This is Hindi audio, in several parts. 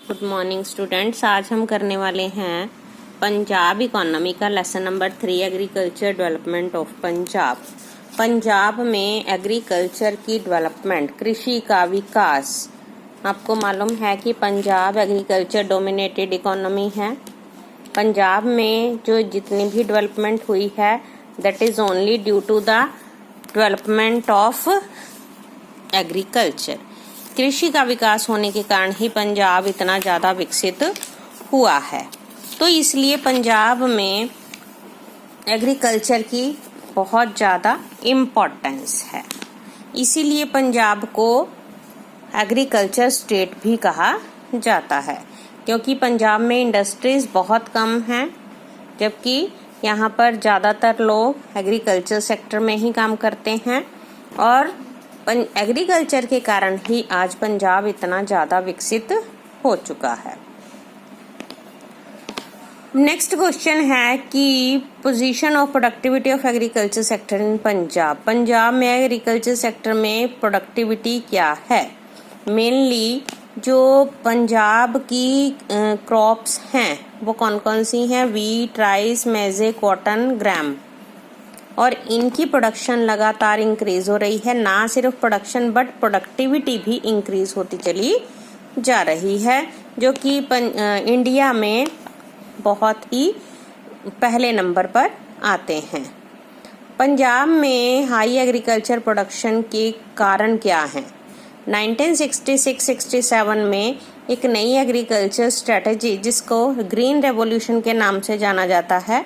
Good morning students. आज हम करने वाले हैं पंजाब इकोनॉमी का lesson number 3 agriculture development of Punjab. Punjab में एग्रीकल्चर की डेवलपमेंट, कृषि का विकास। आपको मालूम है कि पंजाब एग्रीकल्चर डोमिनेटेड इकोनॉमी है। पंजाब में जो जितनी भी डेवलपमेंट हुई है that is only due to the development of agriculture. कृषि का विकास होने के कारण ही पंजाब इतना ज़्यादा विकसित हुआ है। तो इसलिए पंजाब में एग्रीकल्चर की बहुत ज़्यादा इम्पोर्टेंस है। इसीलिए पंजाब को एग्रीकल्चर स्टेट भी कहा जाता है, क्योंकि पंजाब में इंडस्ट्रीज बहुत कम हैं, जबकि यहाँ पर ज़्यादातर लोग एग्रीकल्चर सेक्टर में ही काम करते हैं और एग्रीकल्चर के कारण ही आज पंजाब इतना ज़्यादा विकसित हो चुका है। नेक्स्ट क्वेश्चन है कि position of productivity of agriculture sector in Punjab. Punjab में एग्रीकल्चर सेक्टर में प्रोडक्टिविटी क्या है? मेनली जो पंजाब की क्रॉप्स हैं वो कौन कौन सी हैं? वीट, राइस, मेजे, कॉटन, ग्राम। और इनकी प्रोडक्शन लगातार इंक्रीज हो रही है। ना सिर्फ प्रोडक्शन बट प्रोडक्टिविटी भी इंक्रीज होती चली जा रही है, जो कि इंडिया में बहुत ही पहले नंबर पर आते हैं। पंजाब में हाई एग्रीकल्चर प्रोडक्शन के कारण क्या हैं? 1966-67 में एक नई एग्रीकल्चर स्ट्रेटजी जिसको ग्रीन रेवोल्यूशन के नाम से जाना जाता है,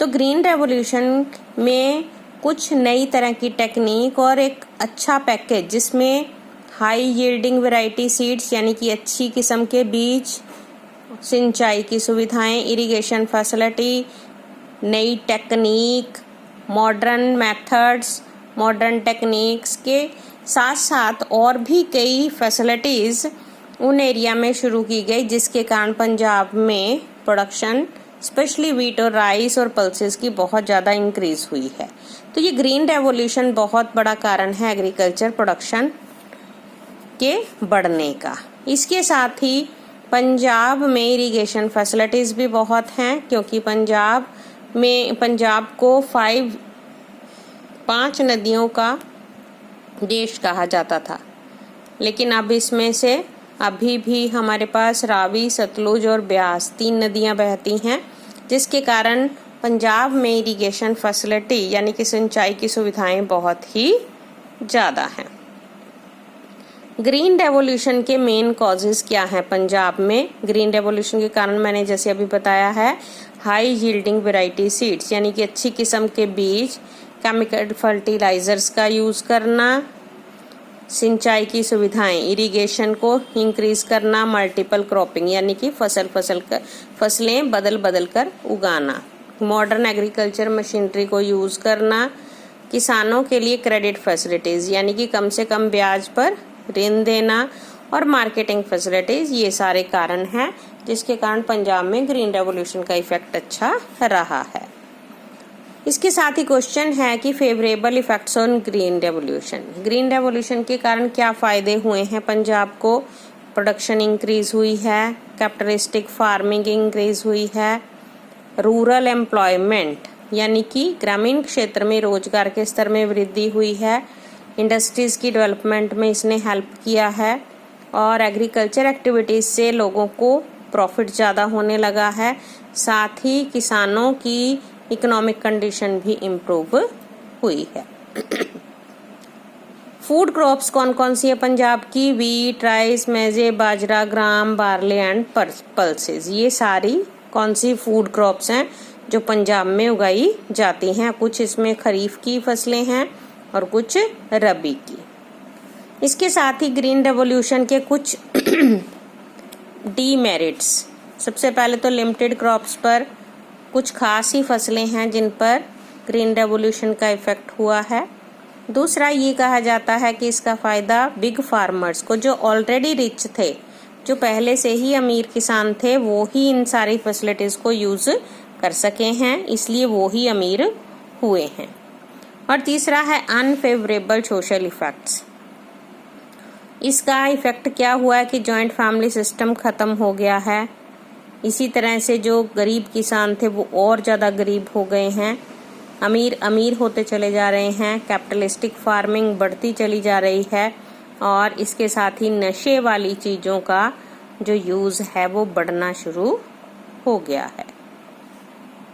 तो ग्रीन रेवोल्यूशन में कुछ नई तरह की टेक्निक और एक अच्छा पैकेज जिसमें हाई यील्डिंग वैरायटी सीड्स यानी कि अच्छी किस्म के बीज, सिंचाई की सुविधाएं, इरिगेशन फैसिलिटी, नई technique, modern methods, modern techniques के साथ साथ और भी कई फैसिलिटीज़ उन एरिया में शुरू की गई, जिसके कारण पंजाब में प्रोडक्शन स्पेशली वीट और राइस और पल्सेस की बहुत ज़्यादा इंक्रीज हुई है। तो ये ग्रीन रेवोल्यूशन बहुत बड़ा कारण है एग्रीकल्चर प्रोडक्शन के बढ़ने का। इसके साथ ही पंजाब में इरिगेशन फैसिलिटीज़ भी बहुत हैं, क्योंकि पंजाब को 5 नदियों का देश कहा जाता था, लेकिन अब इसमें से अभी भी हमारे पास रावी, सतलुज और ब्यास 3 नदियां बहती हैं, जिसके कारण पंजाब में इरिगेशन फैसिलिटी यानी कि सिंचाई की सुविधाएं बहुत ही ज़्यादा हैं। ग्रीन रेवोल्यूशन के मेन कॉजेज क्या हैं पंजाब में? ग्रीन रेवोल्यूशन के कारण मैंने जैसे अभी बताया है, हाई यील्डिंग वैरायटी सीड्स यानी कि अच्छी किस्म के बीज, केमिकल फर्टिलाइजर्स का यूज़ करना, सिंचाई की सुविधाएं, इरिगेशन को इंक्रीज करना, मल्टीपल क्रॉपिंग यानी कि फसलें बदल कर उगाना, मॉडर्न एग्रीकल्चर मशीनरी को यूज़ करना, किसानों के लिए क्रेडिट फैसिलिटीज़ यानी कि कम से कम ब्याज पर ऋण देना और मार्केटिंग फैसिलिटीज़, ये सारे कारण हैं जिसके कारण पंजाब में ग्रीन रेवोल्यूशन का इफेक्ट अच्छा रहा है। इसके साथ ही क्वेश्चन है कि favourable effects on green revolution. Green revolution के कारण क्या फ़ायदे हुए हैं पंजाब को? प्रोडक्शन इंक्रीज हुई है, कैपिटलिस्टिक फार्मिंग इंक्रीज हुई है, रूरल एम्प्लॉयमेंट यानी कि ग्रामीण क्षेत्र में रोजगार के स्तर में वृद्धि हुई है, इंडस्ट्रीज़ की डेवलपमेंट में इसने हेल्प किया है और एग्रीकल्चर एक्टिविटीज़ से लोगों को प्रॉफिट ज़्यादा होने लगा है। साथ ही किसानों की इकोनॉमिक कंडीशन भी इम्प्रूव हुई है। फूड क्रॉप्स कौन कौन सी है पंजाब की? वीट, राइस, मेजे, बाजरा, ग्राम, बार्ले एंड पल्सेस। ये सारी कौन सी फूड क्रॉप्स हैं जो पंजाब में उगाई जाती हैं? कुछ इसमें खरीफ की फसलें हैं और कुछ रबी की। इसके साथ ही ग्रीन रेवोल्यूशन के कुछ डीमेरिट्स। सबसे पहले तो लिमिटेड क्रॉप्स पर कुछ खास ही फसलें हैं जिन पर ग्रीन रेवोल्यूशन का इफेक्ट हुआ है। दूसरा ये कहा जाता है कि इसका फ़ायदा बिग फार्मर्स को, जो ऑलरेडी रिच थे, जो पहले से ही अमीर किसान थे, वो ही इन सारी फैसिलिटीज़ को यूज़ कर सके हैं, इसलिए वो ही अमीर हुए हैं। और तीसरा है अनफेवरेबल सोशल इफेक्ट्स। इसका इफेक्ट क्या हुआ है कि जॉइंट फैमिली सिस्टम ख़त्म हो गया है। इसी तरह से जो गरीब किसान थे वो और ज़्यादा गरीब हो गए हैं, अमीर अमीर होते चले जा रहे हैं, कैपिटलिस्टिक फार्मिंग बढ़ती चली जा रही है और इसके साथ ही नशे वाली चीज़ों का जो यूज़ है वो बढ़ना शुरू हो गया है।